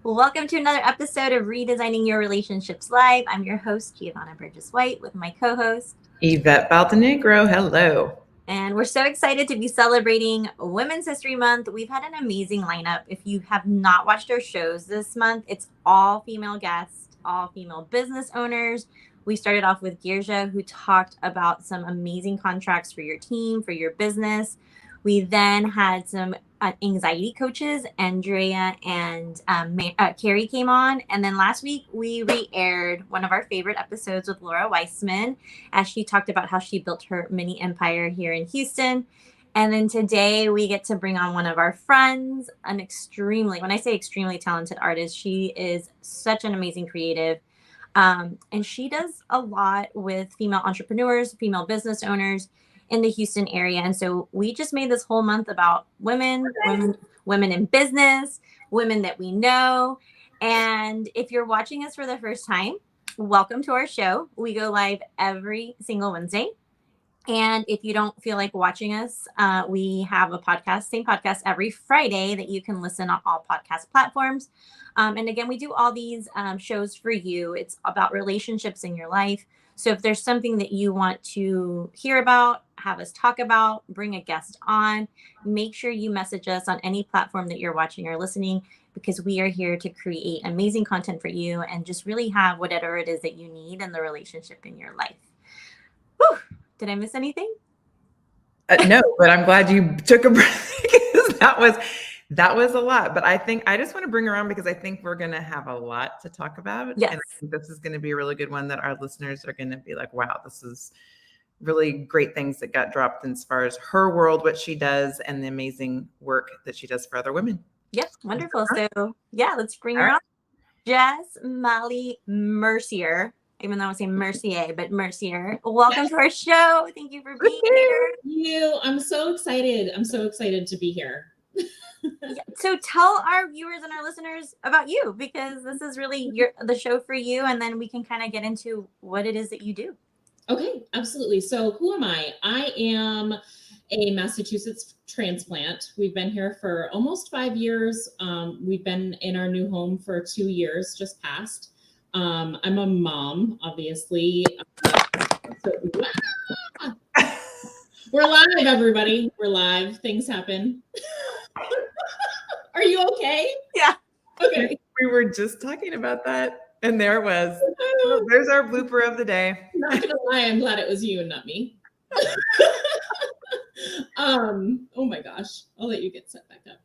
Welcome to another episode of Redesigning Your Relationships Live. I'm your host, Giovanna Burgess-White, with my co-host, Yvette Baldenegro. Hello. and we're so excited to be celebrating Women's History Month. We've had an amazing lineup. If you have not watched our shows this month, it's all female guests, all female business owners. We started off with Girja, who talked about some amazing contracts for your team, for your business. We then had some anxiety coaches, Andrea and Carrie came on. And then last week, we re-aired one of our favorite episodes with Laura Weissman, as she talked about how she built her mini empire here in Houston. And then today we get to bring on one of our friends, an extremely, when I say extremely talented artist, she is such an amazing creative. And she does a lot with female entrepreneurs, female business owners in the Houston area. And so we just made this whole month about women in business, women that we know. And if you're watching us for the first time, welcome to our show. We go live every single Wednesday. And if you don't feel like watching us, we have a podcast, same podcast every Friday that you can listen on all podcast platforms. And again, we do all these shows for you. It's about relationships in your life. So if there's something that you want to hear about, have us talk about, bring a guest on, make sure you message us on any platform that you're watching or listening, because we are here to create amazing content for you and just really have whatever it is that you need in the relationship in your life. Whew. Did I miss anything? No, but I'm glad you took a break because that was a lot. But I think I just want to bring around because I think we're going to have a lot to talk about. Yes. And I think this is going to be a really good one that our listeners are going to be like, wow, this is really great things that got dropped as far as her world, what she does, and the amazing work that she does for other women. Yep. Wonderful. So yeah, let's bring her on. Jess Malli Mercier. Even though I say Mercier, but Mercier. Welcome to our show. Thank you for being here. Thank you. I'm so excited. I'm so excited to be here. Yeah. So tell our viewers and our listeners about you, because this is really the show for you, and then we can kind of get into what it is that you do. Okay, absolutely. So who am I? I am a Massachusetts transplant. We've been here for almost 5 years. We've been in our new home for 2 years, just passed. I'm a mom, obviously. We're live, everybody. We're live. Things happen. Are you okay? Yeah. Okay. We were just talking about that. And there it was. There's our blooper of the day. Not gonna lie, I'm glad it was you and not me. Oh my gosh. I'll let you get set back up.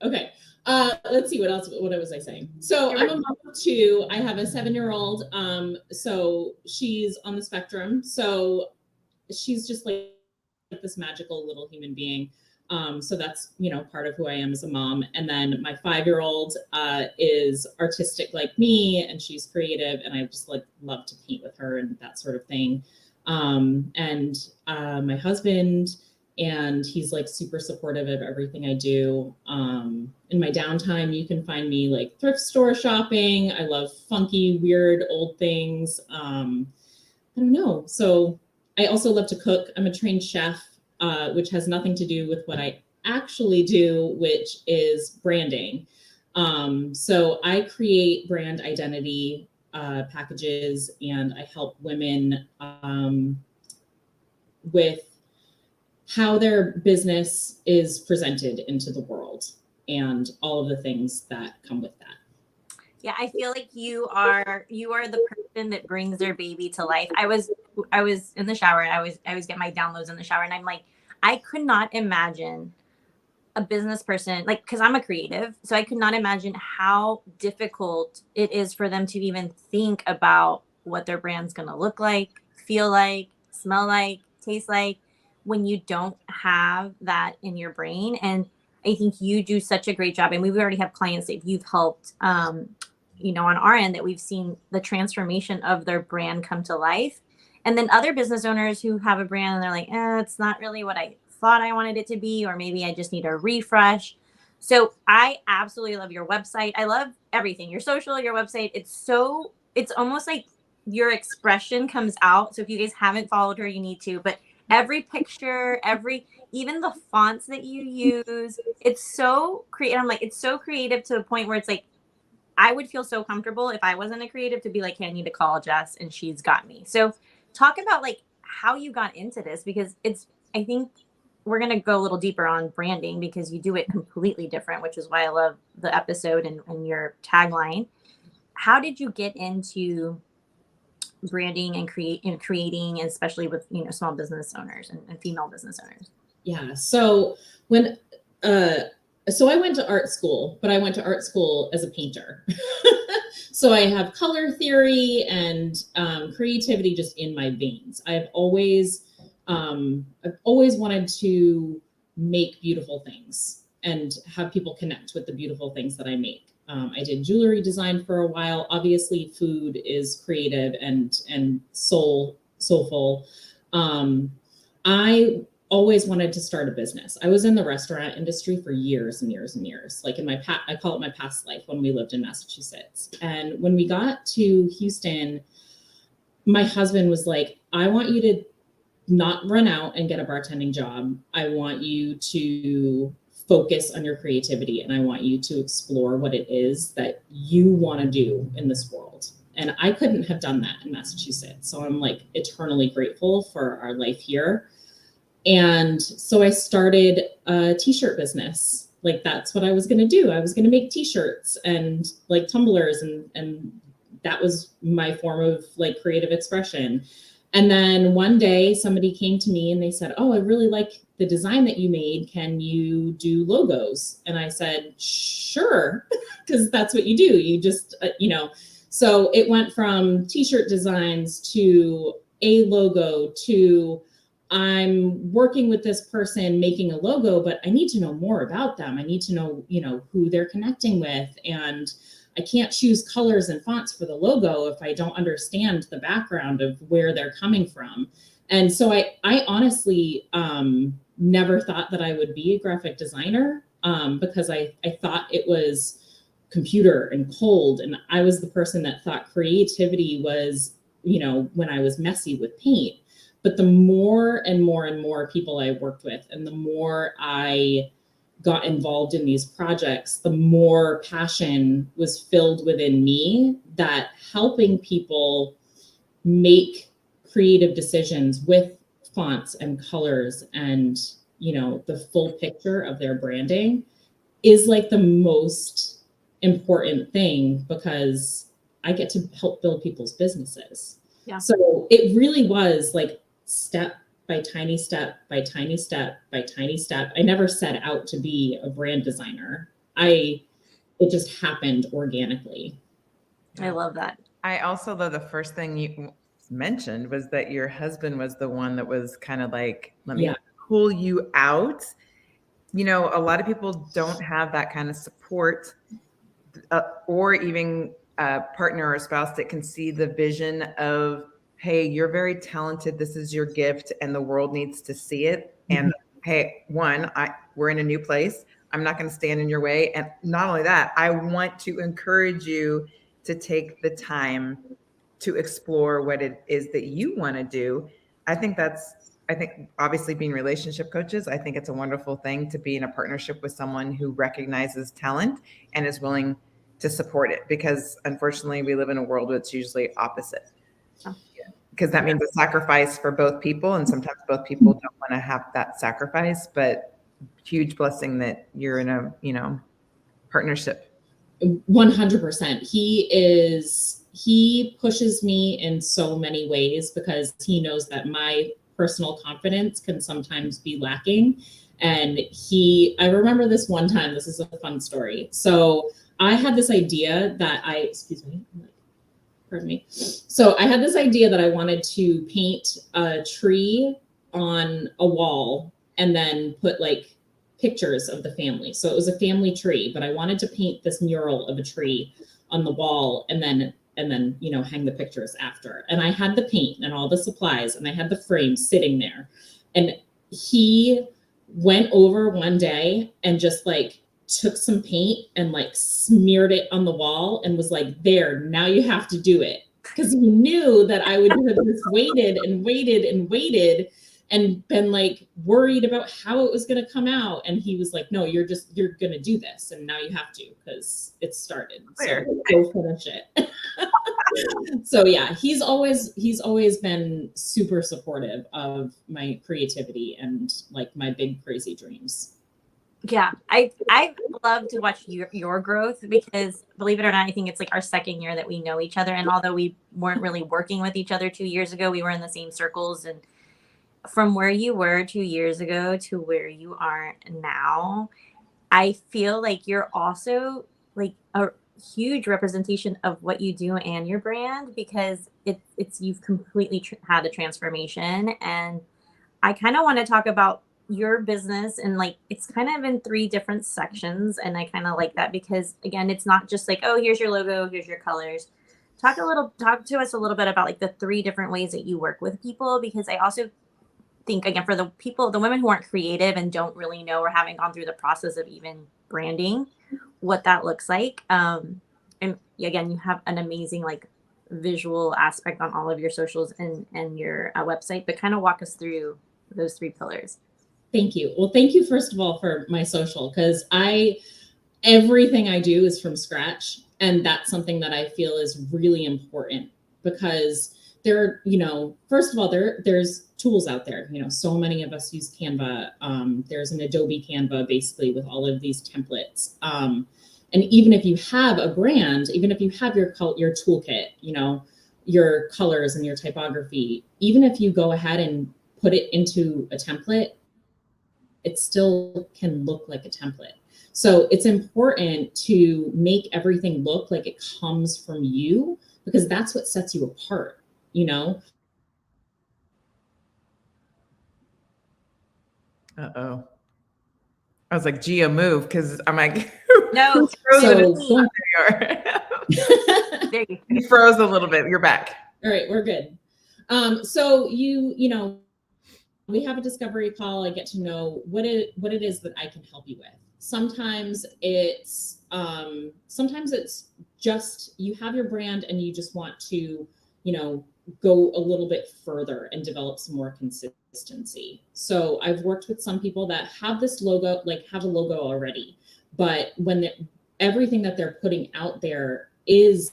Okay. Let's see what else. What was I saying? So I'm a mom of 2. I have a 7-year-old. So she's on the spectrum. So she's just like this magical little human being. So that's, part of who I am as a mom. And then my 5-year-old is artistic like me, and she's creative, and I just love to paint with her and that sort of thing. And my husband, and he's super supportive of everything I do. In my downtime, you can find me thrift store shopping. I love funky, weird, old things. I don't know. So I also love to cook. I'm a trained chef, which has nothing to do with what I actually do, which is branding. So I create brand identity packages, and I help women with how their business is presented into the world and all of the things that come with that. Yeah, I feel like you are the person that brings their baby to life. I was in the shower, and I always get my downloads in the shower, and I'm like, I could not imagine a business person, because I'm a creative, so I could not imagine how difficult it is for them to even think about what their brand's going to look like, feel like, smell like, taste like, when you don't have that in your brain. And I think you do such a great job. And we already have clients that you've helped, on our end, that we've seen the transformation of their brand come to life. And then other business owners who have a brand and they're like, it's not really what I thought I wanted it to be, or maybe I just need a refresh. So I absolutely love your website. I love everything, your social, your website. It's almost like your expression comes out. So if you guys haven't followed her, you need to, but every picture, even the fonts that you use, it's so creative. I'm like, it's so creative to the point where it's like, I would feel so comfortable if I wasn't a creative to be like, hey, I need to call Jess and she's got me. So talk about like how you got into this, because I think we're going to go a little deeper on branding because you do it completely different, which is why I love the episode and your tagline. How did you get into branding and creating, especially with, small business owners and female business owners? Yeah. So so I went to art school, but I went to art school as a painter. So I have color theory and creativity just in my veins. I've always wanted to make beautiful things and have people connect with the beautiful things that I make. I did jewelry design for a while. Obviously, food is creative and soulful. I always wanted to start a business. I was in the restaurant industry for years and years and years. Like I call it my past life when we lived in Massachusetts. And when we got to Houston, my husband was like, I want you to not run out and get a bartending job. I want you to focus on your creativity, and I want you to explore what it is that you want to do in this world. And I couldn't have done that in Massachusetts. So I'm like eternally grateful for our life here. And so I started a t-shirt business. Like that's what I was going to do. I was going to make t-shirts and like tumblers, and that was my form of like creative expression. And then one day somebody came to me and they said, oh, I really like the design that you made. Can you do logos? And I said, sure, because that's what you do. You just, so it went from t-shirt designs to a logo to I'm working with this person making a logo, but I need to know more about them. I need to know, who they're connecting with. And I can't choose colors and fonts for the logo if I don't understand the background of where they're coming from. And so I honestly never thought that I would be a graphic designer because I thought it was computer and cold. And I was the person that thought creativity was, when I was messy with paint. But the more and more and more people I worked with, and the more I got involved in these projects, the more passion was filled within me that helping people make creative decisions with fonts and colors and, the full picture of their branding is like the most important thing, because I get to help build people's businesses. Yeah. So it really was like step by tiny step by tiny step by tiny step. I never set out to be a brand designer. It just happened organically. I love that. I also love the first thing you mentioned was that your husband was the one that was kind of like, let me pull you out. A lot of people don't have that kind of support or even a partner or a spouse that can see the vision of, hey, you're very talented. This is your gift and the world needs to see it. And hey, we're in a new place. I'm not going to stand in your way. And not only that, I want to encourage you to take the time to explore what it is that you want to do. I think obviously being relationship coaches, I think it's a wonderful thing to be in a partnership with someone who recognizes talent and is willing to support it, because unfortunately we live in a world that's usually opposite. Because that means a sacrifice for both people. And sometimes both people don't want to have that sacrifice, but huge blessing that you're in a, partnership. 100%. He pushes me in so many ways because he knows that my personal confidence can sometimes be lacking. And I remember this one time, this is a fun story. So I had this idea that pardon me. So I had this idea that I wanted to paint a tree on a wall and then put like pictures of the family. So it was a family tree, but I wanted to paint this mural of a tree on the wall and then hang the pictures after. And I had the paint and all the supplies and I had the frame sitting there. And he went over one day and just like took some paint and like smeared it on the wall and was like, there, now you have to do it. Because he knew that I would have just waited and waited and waited and been like worried about how it was going to come out. And he was like, no, you're going to do this. And now you have to, because it's started. So go finish it. So yeah, he's always been super supportive of my creativity and like my big crazy dreams. Yeah, I love to watch your growth, because believe it or not, I think it's like our second year that we know each other. And although we weren't really working with each other 2 years ago, we were in the same circles. And from where you were 2 years ago to where you are now, I feel like you're also like a huge representation of what you do and your brand, because it's you've completely had a transformation. And I kind of want to talk about your business, and like it's kind of in 3 different sections, and I kind of like that, because again, it's not just like, oh, here's your logo, here's your colors. Talk to us a little bit about like the 3 different ways that you work with people, because I also think, again, for the women who aren't creative and don't really know or haven't gone through the process of even branding, what that looks like. And again, you have an amazing like visual aspect on all of your socials and your website, but kind of walk us through those 3 pillars. Thank you. Well, thank you first of all for my social, because everything I do is from scratch, and that's something that I feel is really important, because there, first of all, there's tools out there. So many of us use Canva. There's an Adobe Canva basically with all of these templates. And even if you have a brand, even if you have your toolkit, your colors and your typography, even if you go ahead and put it into a template, it still can look like a template. So it's important to make everything look like it comes from you, because that's what sets you apart, Uh-oh. I was like, Gia, move, because I'm like, no. So you froze a little bit. You're back. All right, we're good. So we have a discovery call. I get to know what it is that I can help you with. Sometimes it's just you have your brand and you just want to, go a little bit further and develop some more consistency. So I've worked with some people that have this logo, like have a logo already, but when everything that they're putting out there is,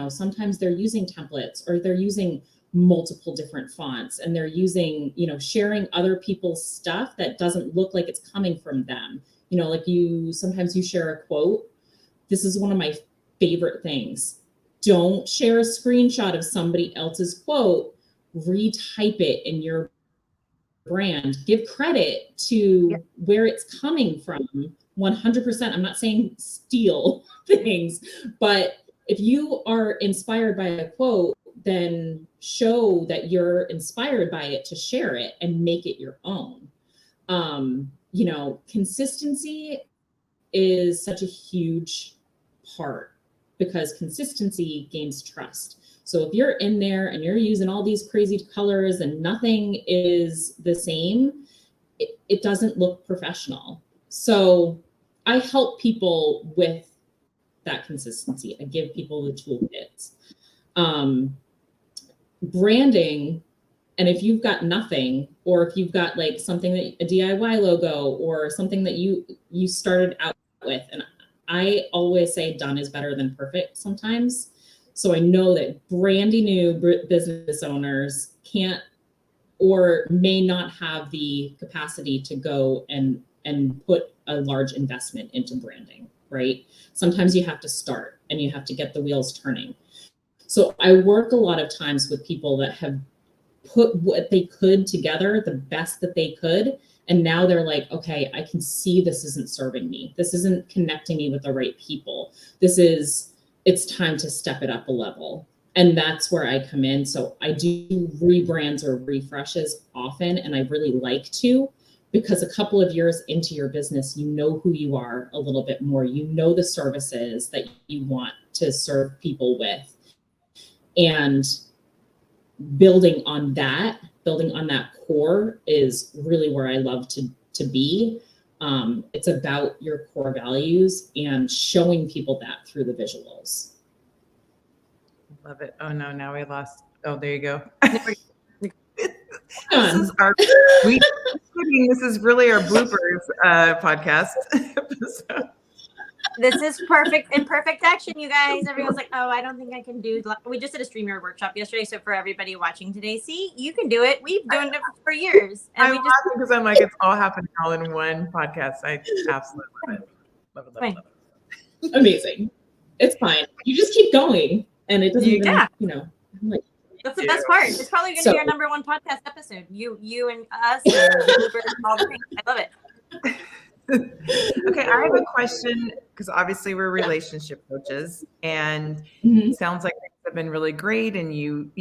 sometimes they're using templates, or they're using multiple different fonts, and they're using, sharing other people's stuff that doesn't look like it's coming from them. Like sometimes you share a quote. This is one of my favorite things. Don't share a screenshot of somebody else's quote, retype it in your brand, give credit to where it's coming from 100%. I'm not saying steal things, but if you are inspired by a quote, then show that you're inspired by it to share it and make it your own. Consistency is such a huge part, because consistency gains trust. So if you're in there and you're using all these crazy colors and nothing is the same, it doesn't look professional. So I help people with that consistency. I give people the toolkits. Branding, and if you've got nothing, or if you've got like something that a DIY logo or something that you started out with, and I always say done is better than perfect sometimes. So I know that brandy new business owners can't or may not have the capacity to go and put a large investment into branding, right? Sometimes you have to start and you have to get the wheels turning. So I work a lot of times with people that have put what they could together, the best that they could. And now they're like, okay, I can see this isn't serving me. This isn't connecting me with the right people. It's time to step it up a level. And that's where I come in. So I do rebrands or refreshes often, and I really like to, because a couple of years into your business, you know who you are a little bit more. You know the services that you want to serve people with. And building on that core is really where I love to be. It's about your core values and showing people that through the visuals. Love it. Oh no, now we lost. Oh, there you go. This is our this is really our bloopers podcast episode. This is perfect in perfect action, you guys. Everyone's like, oh, I don't think I can do. We just did a StreamYard workshop yesterday, so for everybody watching today, see, you can do it. We've done it for years, and I'm laughing because I'm like, it's all happening all in one podcast. I absolutely love it. Amazing. It's fine. You just keep going, and it doesn't even, like, that's the best part. It's probably going to be our number one podcast episode. You and us, and all the things. I love it. Okay, I have a question because obviously we're relationship coaches, and it sounds like things have been really great. And you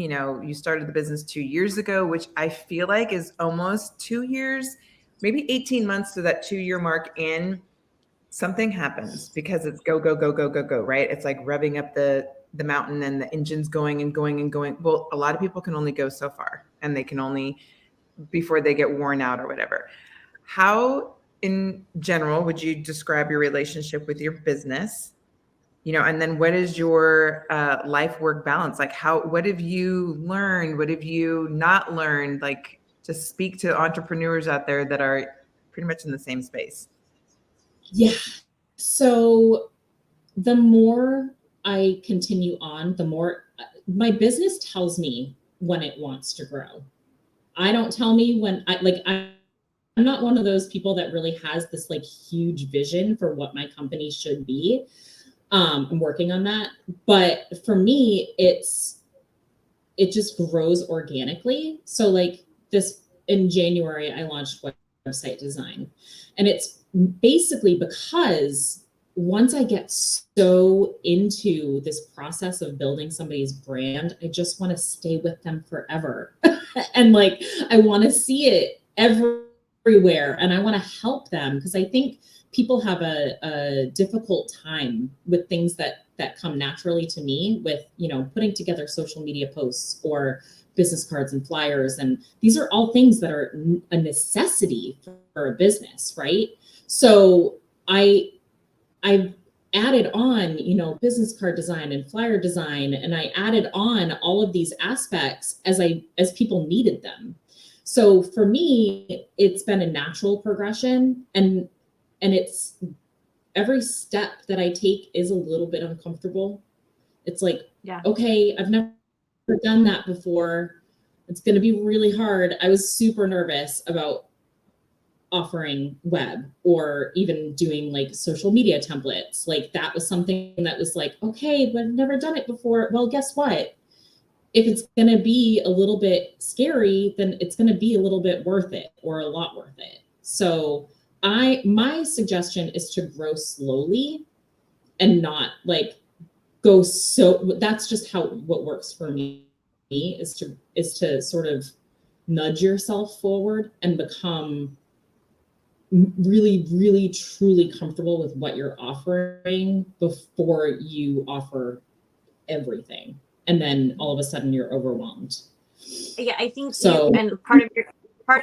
started the business 2 years ago, which I feel like is almost 2 years, maybe 18 months to that 2-year mark in. Something happens because it's go, right? It's like revving up the mountain and the engine's going and going and going. Well, a lot of people can only go so far, and they can only before they get worn out or whatever. How in general would you describe your relationship with your business? And then what is your life work balance? Like what have you learned? What have you not learned? Like, just speak to entrepreneurs out there that are pretty much in the same space. Yeah. So the more I continue on, the more my business tells me when it wants to grow. I don't tell me when I'm not one of those people that really has this like huge vision for what my company should be. I'm working on that. But for me, it just grows organically. So like in January, I launched website design. And it's basically because once I get so into this process of building somebody's brand, I just want to stay with them forever. And like, I want to see it everywhere, and I want to help them because I think people have a difficult time with things that come naturally to me with, putting together social media posts or business cards and flyers. And these are all things that are a necessity for a business, right? So I've added on, business card design and flyer design, and I added on all of these aspects as people needed them. So for me, it's been a natural progression, and it's every step that I take is a little bit uncomfortable. It's like, okay, I've never done that before. It's going to be really hard. I was super nervous about offering web or even doing like social media templates. Like that was something that was like, okay, but I've never done it before. Well, guess what? If it's going to be a little bit scary, then it's going to be a little bit worth it or a lot worth it. So my suggestion is to grow slowly and not like go so. That's just what works for me is to sort of nudge yourself forward and become really, really, truly comfortable with what you're offering before you offer everything. And then all of a sudden you're overwhelmed. Yeah, I think so. And part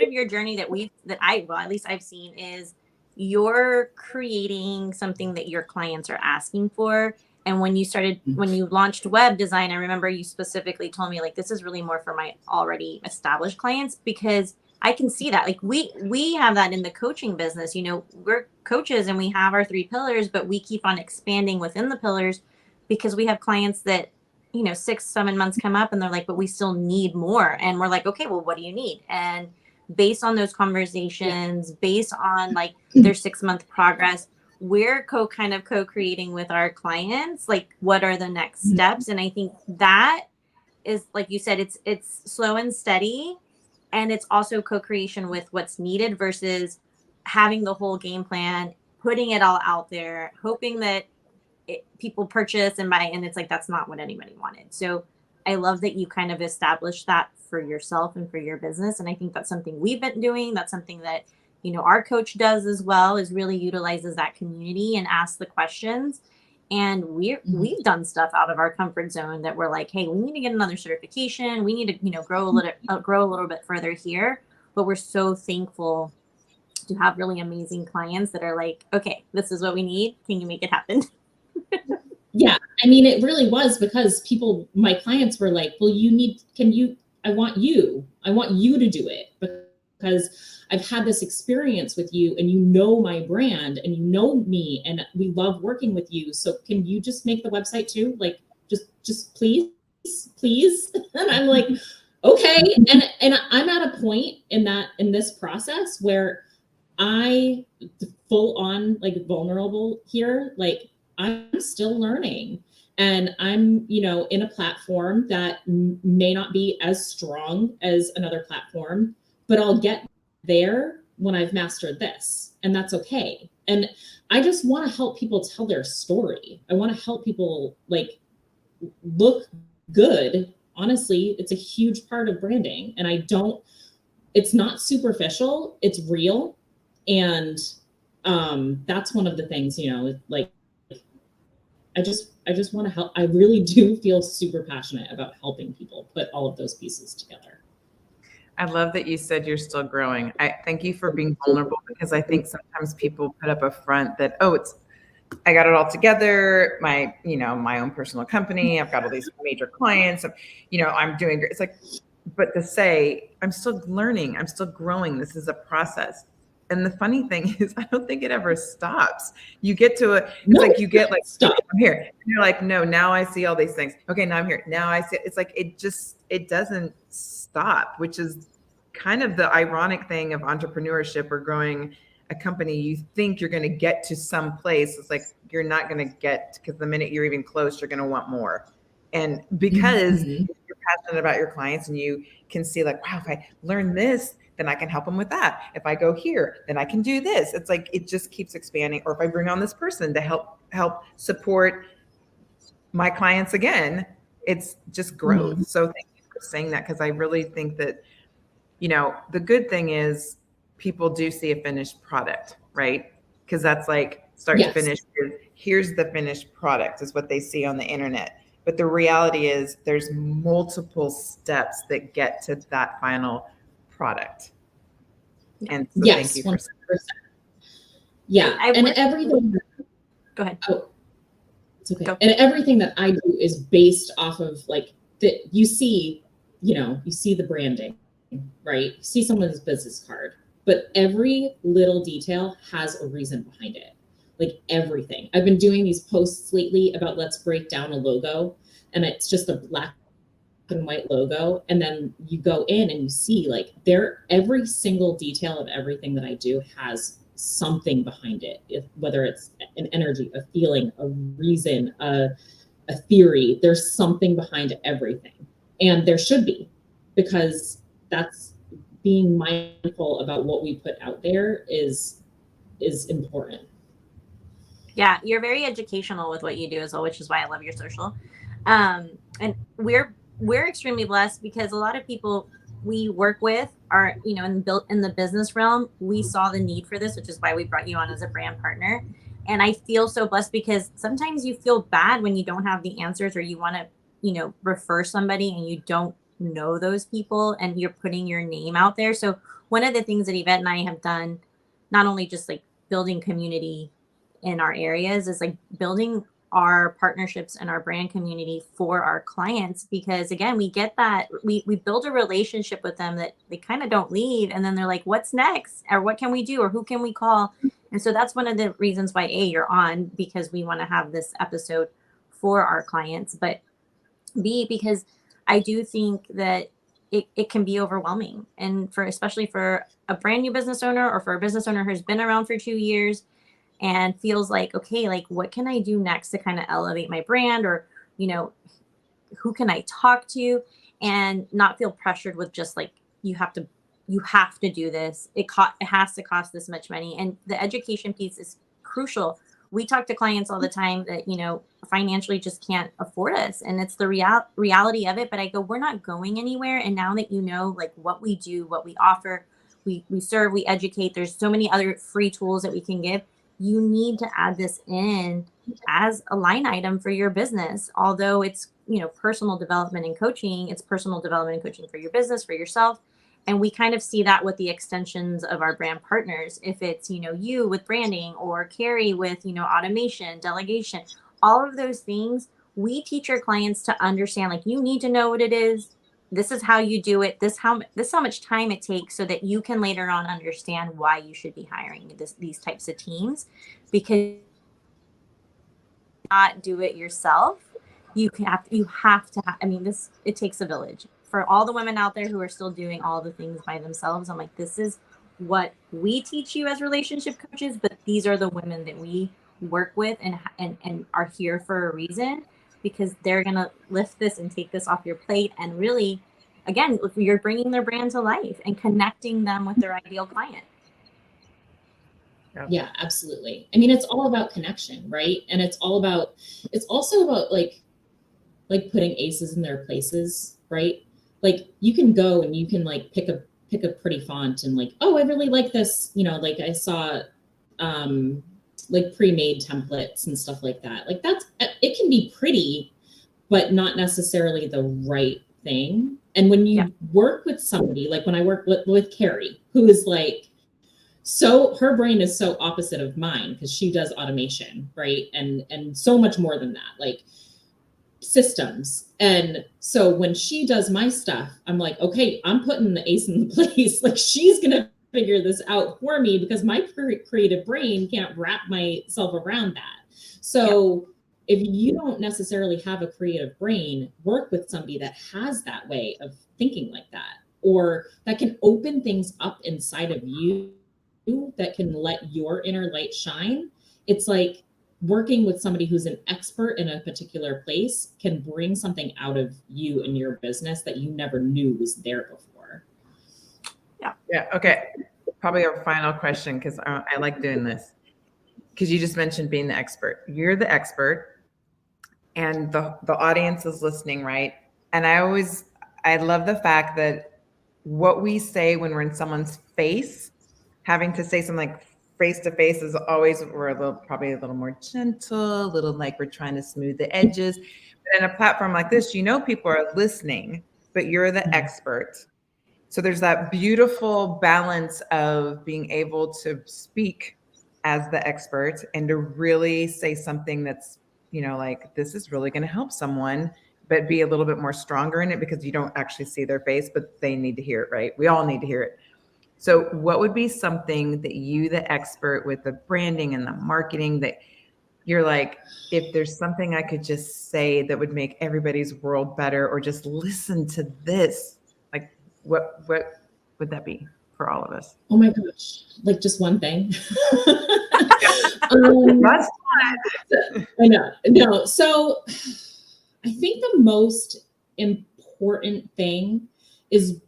of your journey at least I've seen is you're creating something that your clients are asking for. And when you launched web design, I remember you specifically told me like, this is really more for my already established clients, because I can see that. Like we have that in the coaching business. We're coaches and we have our 3 pillars, but we keep on expanding within the pillars because we have clients that, 6-7 months come up and they're like, but we still need more. And we're like, okay, well, what do you need? And based on those conversations, based on like their 6-month progress, we're co-creating with our clients, like what are the next steps? And I think that is, like you said, it's slow and steady. And it's also co-creation with what's needed versus having the whole game plan, putting it all out there, hoping that people purchase and buy. And it's like, that's not what anybody wanted. So I love that you kind of established that for yourself and for your business. And I think that's something we've been doing. That's something that, our coach does as well, is really utilizes that community and asks the questions. And we've done stuff out of our comfort zone that we're like, hey, we need to get another certification. We need to, grow a little bit further here. But we're so thankful to have really amazing clients that are like, okay, this is what we need. Can you make it happen? Yeah. I mean, it really was because my clients were like, well, I want you. I want you to do it because I've had this experience with you and you know my brand and you know me and we love working with you. So can you just make the website too? Like, just please. And I'm like, okay. And I'm at a point in this process where I full on like vulnerable here. Like I'm still learning and I'm, in a platform that may not be as strong as another platform, but I'll get there when I've mastered this, and that's okay. And I just want to help people tell their story. I want to help people like look good. Honestly, it's a huge part of branding, and it's not superficial, it's real. And that's one of the things, like I just want to help. I really do feel super passionate about helping people put all of those pieces together. I love that you said you're still growing. I thank you for being vulnerable, because I think sometimes people put up a front that, I got it all together. My own personal company. I've got all these major clients. I'm doing great. It's like, but to say, I'm still learning. I'm still growing. This is a process. And the funny thing is, I don't think it ever stops. You get to stop. I'm here. And you're like, no, now I see all these things. Okay, now I'm here. Now I see. It's like, it doesn't stop, which is kind of the ironic thing of entrepreneurship or growing a company. You think you're going to get to some place. It's like, you're not going to get, because the minute you're even close, you're going to want more. And because you're passionate about your clients and you can see like, wow, if I learn this, then I can help them with that. If I go here, then I can do this. It's like, it just keeps expanding. Or if I bring on this person to help support my clients again, it's just growth. So thank you for saying that, because I really think that, the good thing is people do see a finished product, right? Because that's like start to finish. Here's the finished product is what they see on the internet. But the reality is there's multiple steps that get to that final product. And so thank you for 100%. Yeah. And everything. Go ahead. Oh, it's okay. Go. And everything that I do is based off of like that. You see the branding, right? You see someone's business card, but every little detail has a reason behind it. Like everything. I've been doing these posts lately about let's break down a logo, and it's just a black and white logo, and then you go in and you see like every single detail of everything that I do has something behind it, whether it's an energy, a feeling, a reason, a theory. There's something behind everything, and there should be, because that's being mindful about what we put out there is important. Yeah, you're very educational with what you do as well, which is why I love your social. And we're extremely blessed, because a lot of people we work with are, in the business realm. We saw the need for this, which is why we brought you on as a brand partner. And I feel so blessed, because sometimes you feel bad when you don't have the answers, or you want to, refer somebody and you don't know those people and you're putting your name out there. So one of the things that Yvette and I have done, not only just like building community in our areas, is like building our partnerships and our brand community for our clients, because again, we get that we build a relationship with them that they kind of don't leave, and then they're like, what's next, or what can we do, or who can we call? And so that's one of the reasons why you're on, because we want to have this episode for our clients, but B, because I do think that it can be overwhelming, and especially for a brand new business owner, or for a business owner who's been around for 2 years and feels like, okay, like what can I do next to kind of elevate my brand, or, who can I talk to, and not feel pressured with just like, you have to do this. It has to cost this much money. And the education piece is crucial. We talk to clients all the time that, financially just can't afford us. And it's the reality of it. But I go, we're not going anywhere. And now that like what we do, what we offer, we serve, we educate, there's so many other free tools that we can give. You need to add this in as a line item for your business. Although it's, personal development and coaching, it's personal development and coaching for your business, for yourself. And we kind of see that with the extensions of our brand partners. If it's, you with branding, or Carrie with, automation, delegation, all of those things, we teach our clients to understand, like, you need to know what it is. this is how you do it. This how much time it takes, so that you can later on understand why you should be hiring these types of teams, because not do it yourself. You have to I mean, it takes a village. For all the women out there who are still doing all the things by themselves, I'm like, this is what we teach you as relationship coaches, but these are the women that we work with and are here for a reason, because they're going to lift this and take this off your plate. And really, again, you're bringing their brand to life and connecting them with their ideal client. Yeah, absolutely. I mean, it's all about connection, right? And it's also about like putting aces in their places, right? Like you can go and you can like pick a pretty font and like, oh, I really like this, you know, like I saw like pre-made templates and stuff like that. Like it can be pretty, but not necessarily the right thing. And when you work with somebody, like when I work with Carrie, who is like, so her brain is so opposite of mine because she does automation, right? And so much more than that, like systems. And so when she does my stuff, I'm like, okay, I'm putting the ace in the place. Like she's going to figure this out for me because my creative brain can't wrap myself around that. So if you don't necessarily have a creative brain, work with somebody that has that way of thinking like that, or that can open things up inside of you that can let your inner light shine. It's like working with somebody who's an expert in a particular place can bring something out of you and your business that you never knew was there before. Yeah. Okay. Probably our final question, because I like doing this, because you just mentioned being the expert. You're the expert and the audience is listening, right? And I love the fact that what we say when we're in someone's face, having to say something like face to face, is always, we're probably a little more gentle, a little like we're trying to smooth the edges. But in a platform like this, you know, people are listening, but you're the expert. So there's that beautiful balance of being able to speak as the expert and to really say something that's, you know, like, this is really going to help someone, but be a little bit more stronger in it because you don't actually see their face, but they need to hear it, right? We all need to hear it. So what would be something that you, the expert with the branding and the marketing, that you're like, if there's something I could just say that would make everybody's world better, or just listen to this, like what would that be for all of us? Oh my gosh, like just one thing. That's I know. No. So I think the most important thing is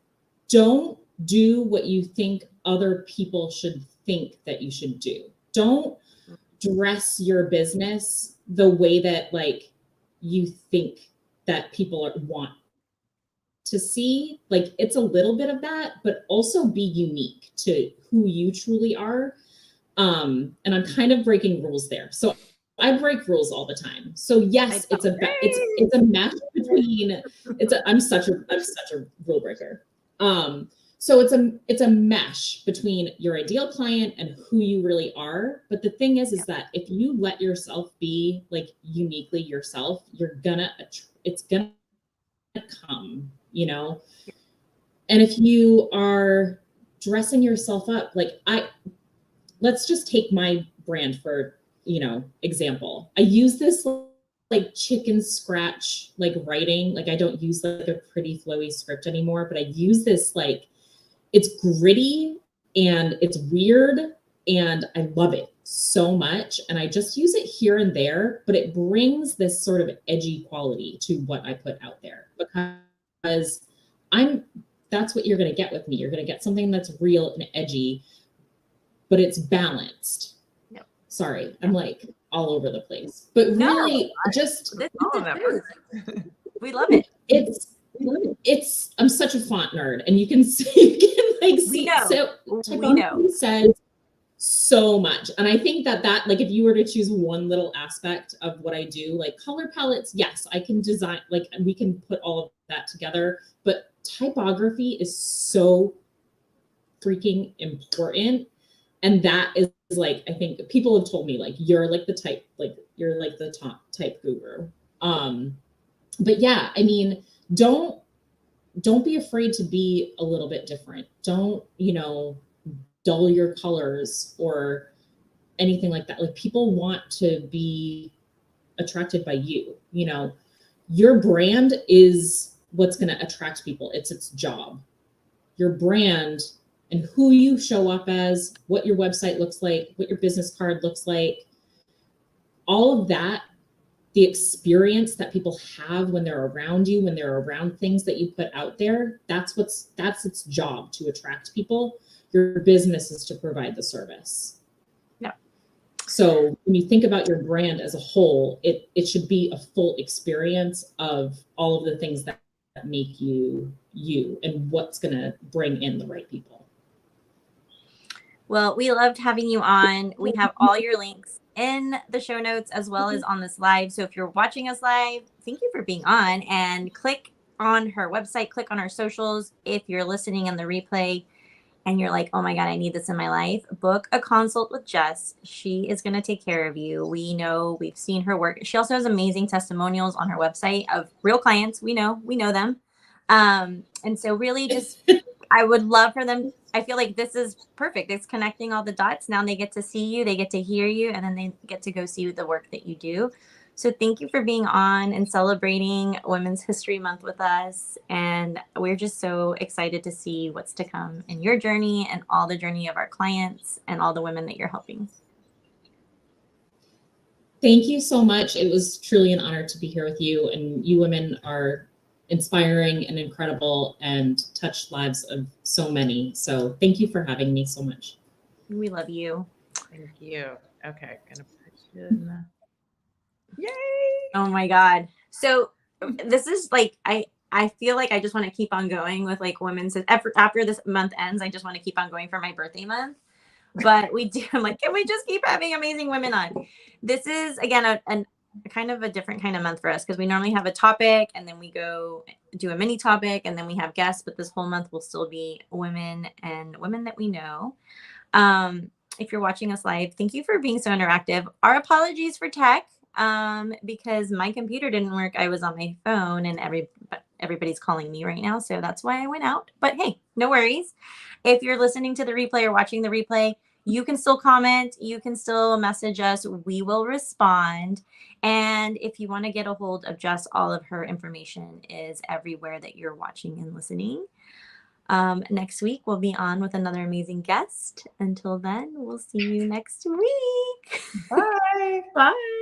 don't do what you think other people should think that you should do. Don't dress your business the way that like you think that people want to see. Like it's a little bit of that, but also be unique to who you truly are. And I'm kind of breaking rules there. So I break rules all the time. So yes, it's a match between I'm such a rule breaker. So it's a mesh between your ideal client and who you really are. But the thing is that if you let yourself be like uniquely yourself, it's gonna come, you know. And if you are dressing yourself up, like let's just take my brand for, you know, example. I use this like chicken scratch, like writing. Like I don't use like a pretty flowy script anymore, but I use this like, it's gritty and it's weird and I love it so much. And I just use it here and there, but it brings this sort of edgy quality to what I put out there, because that's what you're going to get with me. You're going to get something that's real and edgy, but it's balanced. Yep. Sorry, I'm like all over the place, but really just we love it. I'm such a font nerd, and you can see we know says so much. And I think that like if you were to choose one little aspect of what I do, like color palettes, yes, I can design, like we can put all of that together, but typography is so freaking important. And that is like, I think people have told me like, you're like you're like the top type guru. But yeah, I mean, don't don't be afraid to be a little bit different. Don't, dull your colors or anything like that. Like, people want to be attracted by you. Your brand is what's going to attract people. It's its job. Your brand and who you show up as, what your website looks like, what your business card looks like, all of that, the experience that people have when they're around you, when they're around things that you put out there, that's its job, to attract people. Your business is to provide the service. Yeah. So when you think about your brand as a whole, it should be a full experience of all of the things that make you you and what's going to bring in the right people. Well, we loved having you on. We have all your links in the show notes as well as on this live. So if you're watching us live, thank you for being on, and click on her website, click on our socials. If you're listening in the replay and you're like, oh my God, I need this in my life, book a consult with Jess. She is going to take care of you. We know, we've seen her work. She also has amazing testimonials on her website of real clients. We know them. And so really just, I would love for them. I feel like this is perfect. It's connecting all the dots. Now they get to see you, they get to hear you, and then they get to go see the work that you do. So thank you for being on and celebrating Women's History Month with us. And we're just so excited to see what's to come in your journey and all the journey of our clients and all the women that you're helping. Thank you so much. It was truly an honor to be here with you, and you women are inspiring and incredible and touch lives of so many. So thank you for having me so much. We love you. Thank you. Okay, gonna put you in the... Yay! Oh my God. So this is like, I feel like I just want to keep on going with like women's, after this month ends, I just want to keep on going for my birthday month. But I'm like, can we just keep having amazing women on? This is, again, a kind of a different kind of month for us, because we normally have a topic and then we go do a mini topic and then we have guests, but this whole month will still be women and women that we know. If you're watching us live, thank you for being so interactive. Our apologies for tech, because my computer didn't work. I was on my phone and everybody's calling me right now. So that's why I went out. But hey, no worries. If you're listening to the replay or watching the replay, you can still comment. You can still message us. We will respond. And if you want to get a hold of Jess, all of her information is everywhere that you're watching and listening. Next week, we'll be on with another amazing guest. Until then, we'll see you next week. Bye. Bye.